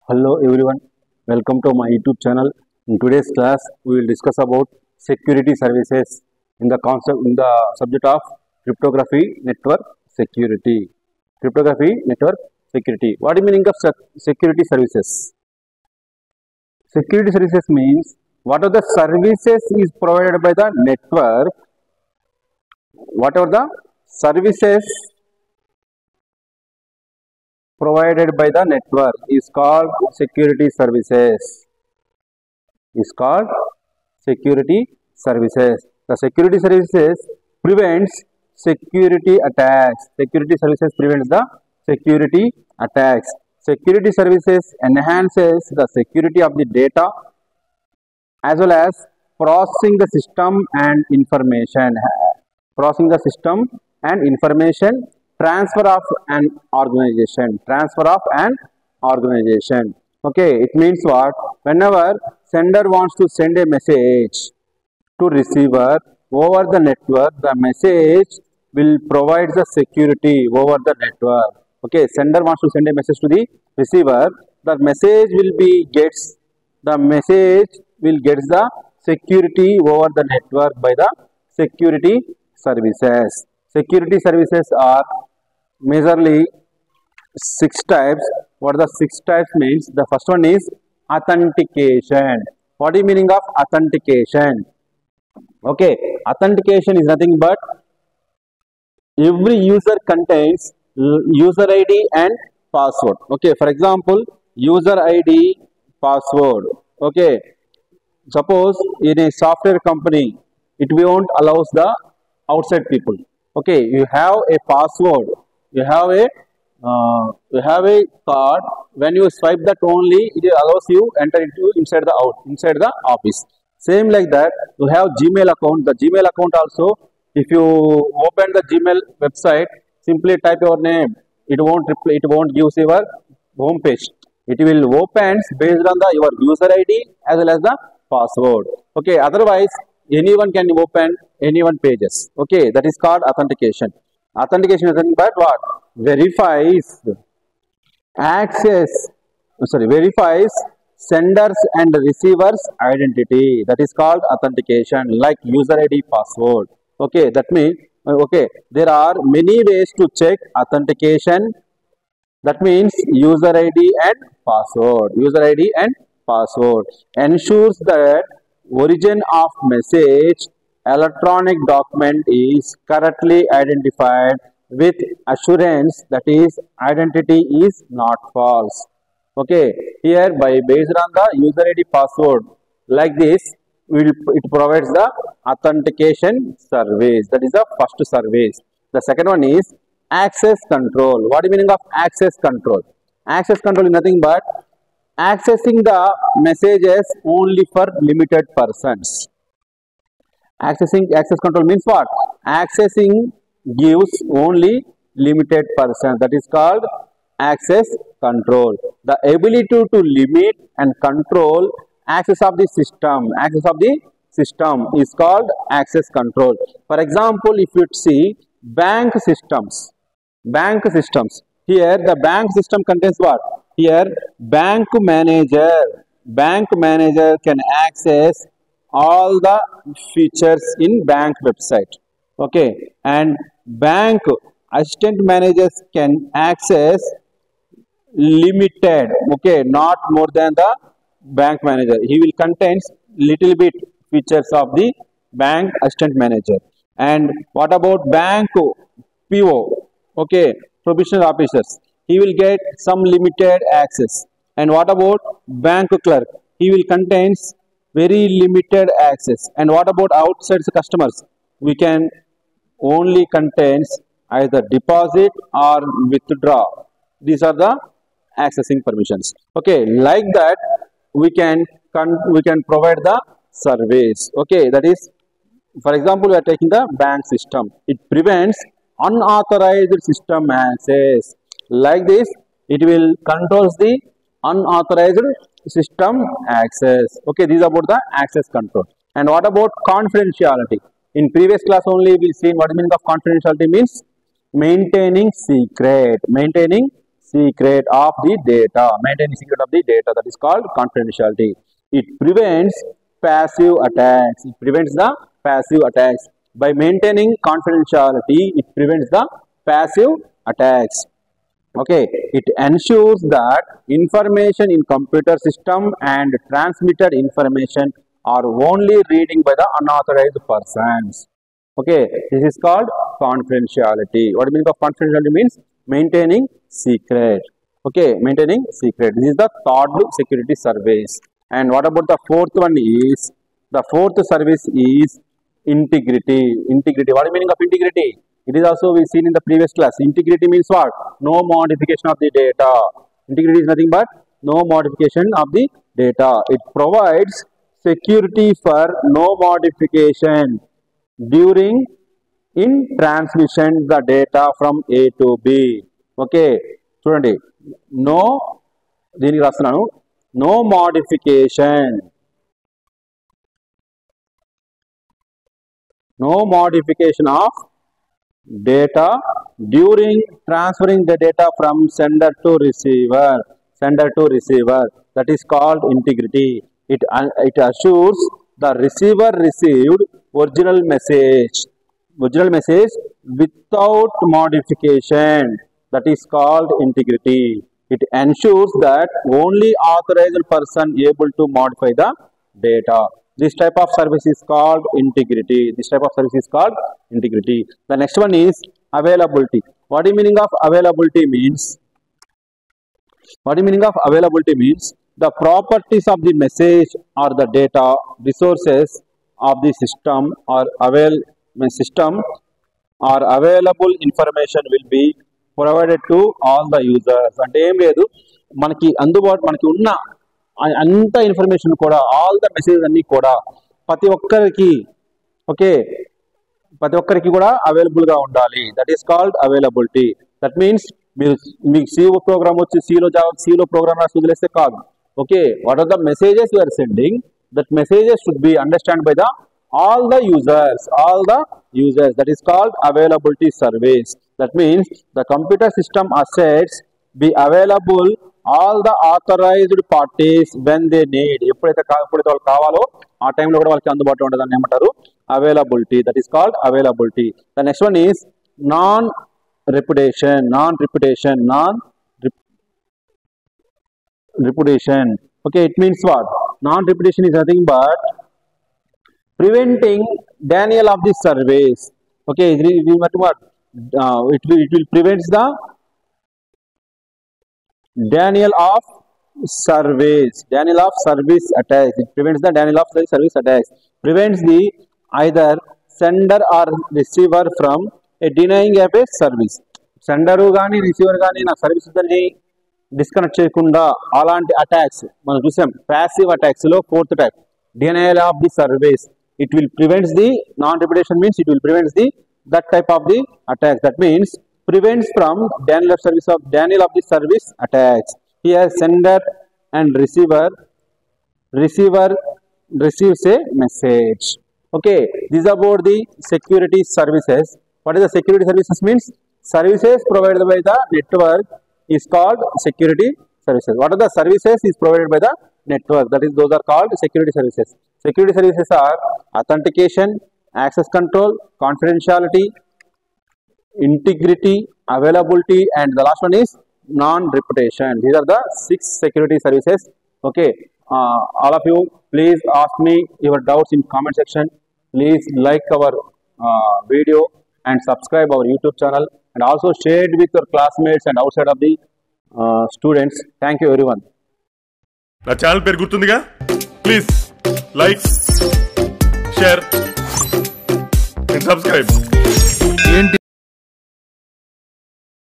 Hello everyone, welcome to my YouTube channel. In today's class, we will discuss about security services in the subject of cryptography network security. Cryptography network security. What is the meaning of security services? Security services means what are the services is provided by the network. Whatever the services provided by the network is called security services. Is called security services. The security services prevents security attacks. Security services prevents the security attacks. Security services enhances the security of the data as well as processing the system and information. Processing the system and information. Transfer of an organization. Transfer of an organization. Okay, it means what? Whenever sender wants to send a message to receiver over the network, the message will provide the security over the network. Okay, sender wants to send a message to the receiver, the message will get the security over the network by the security services. Security services are majorly 6 types. What the 6 types means? The first one is authentication. What is the meaning of authentication? Okay, authentication is nothing but every user contains user ID and password. Okay, for example, user ID, password. Okay, suppose in a software company, it won't allows the outside people. Okay, you have a password, you have a card. When you swipe that only, it allows you enter into inside the office. Same like that, you have Gmail account. The Gmail account also, if you open the Gmail website, simply type your name. It won't give your home page. It will opens based on your user ID as well as the password. Okay, otherwise anyone can open anyone pages. Okay, that is called authentication. Authentication is nothing but what? Verifies senders and receivers identity. That is called authentication, like user ID, password. Okay, that means there are many ways to check authentication. That means user ID and password. User ID and password ensures that origin of message electronic document is correctly identified with assurance, that is identity is not false. Okay, here based on the user ID, password, like this it provides the authentication service. That is the first service. The second one is access control. What is the meaning of access control? Access control is nothing but accessing the messages only for limited persons. Access control means what? Accessing gives only limited persons. That is called access control. The ability to limit and control access of the system. Access of the system is called access control. For example, if you see bank systems. Here the bank system contains what? Here bank manager can access all the features in bank website. Okay, and bank assistant managers can access limited, okay, not more than the bank manager. He will contains little bit features of the bank assistant manager. And what about bank PO? Okay, provisional officers, he will get some limited access. And what about bank clerk? He will contains very limited access. And what about outside customers? We can only contains either deposit or withdraw. These are the accessing permissions. Okay, like that we can provide the service. Okay, that is, for example, we are taking the bank system. It prevents unauthorized system access. Like this, it will controls the unauthorized system access. Okay, these are about the access control. And what about confidentiality? In previous class only we seen what the meaning of confidentiality means. Maintaining secret. secret of the data. Maintaining secret of the data, that is called confidentiality. It prevents passive attacks. It prevents the passive attacks. By maintaining confidentiality, it prevents the passive attacks. Okay, it ensures that information in computer system and transmitted information are only reading by the unauthorized persons. Okay, this is called confidentiality. What do you mean of confidentiality? Means maintaining secret. Okay, maintaining secret. This is the third security service. And what about the fourth one is, the fourth service is integrity. Integrity. What is the meaning of integrity? It is also we seen in the previous class. Integrity means what? No modification of the data. Integrity is nothing but no modification of the data. It provides security for no modification during in transmission the data from A to B. Okay, చూడండి, no దీనికి రాస్తున్నాను, no modification. No modification of data during transferring the data from sender to receiver. Sender to receiver. That is called integrity. It assures the receiver received original message without modification. That is called integrity. It ensures that only authorized person able to modify the data. This type of service is called integrity. This type of service is called integrity. The next one is availability. What is meaning of availability means? What is meaning of availability means the properties of the message or the data resources of the system or available information will be provided to all the users. అంటే ఏం లేదు, మనకి అందుబాటు ఉన్న అంత information కూడా, all the message అన్ని కూడా ప్రతి ఒక్కరికి, ఓకే, ప్రతి ఒక్కరికి కూడా అవైలబుల్ గా ఉండాలి. That is called availability. That means మీకు సిఓ ప్రోగ్రామ్ వచ్చి సిలో ప్రోగ్రామ్ రాసి వదిలేస్తే కాదు. Okay, what are the messages you are sending, that messages should be understand by the all the users. That is called availability service. That means the computer system assets be available all the authorized parties when they need. ఎప్పుడైతే వాళ్ళు కావాలో ఆ టైంలో కూడా వాళ్ళకి అందుబాటులో ఉండదని ఏమంటారు? Availability. That is called availability. The next one is non reputation. Okay, it means what? Non-reputation is nothing but preventing denial of the service. Okay, it will prevent the denial of service attacks. It prevents the denial of the service attacks. Prevents the either sender or receiver from denying of a service. Sender gaani receiver gaani na service dalli disconnect cheyakunda alanti attacks మనం చూసాం. passive attacks లో fourth type, denial of the service. It will prevent the non-reputation means it will prevent the that type of the attacks. That means prevents from denial of the service attacks. Here sender and receiver receives a message. Okay, this is about the security services. What is the security services means? Services provided by the network is called security services. What are the services is provided by the network? That is, those are called security services. Security services are authentication, access control, confidentiality, integrity, availability, and the last one is non-reputation. These are the 6 security services. Okay, all of you, please ask me your doubts in comment section. Please like our video and subscribe our YouTube channel, and also share it with your classmates and outside of the students. Thank you everyone. నా channel పేరు గుర్తుందిగా, please like, share and subscribe.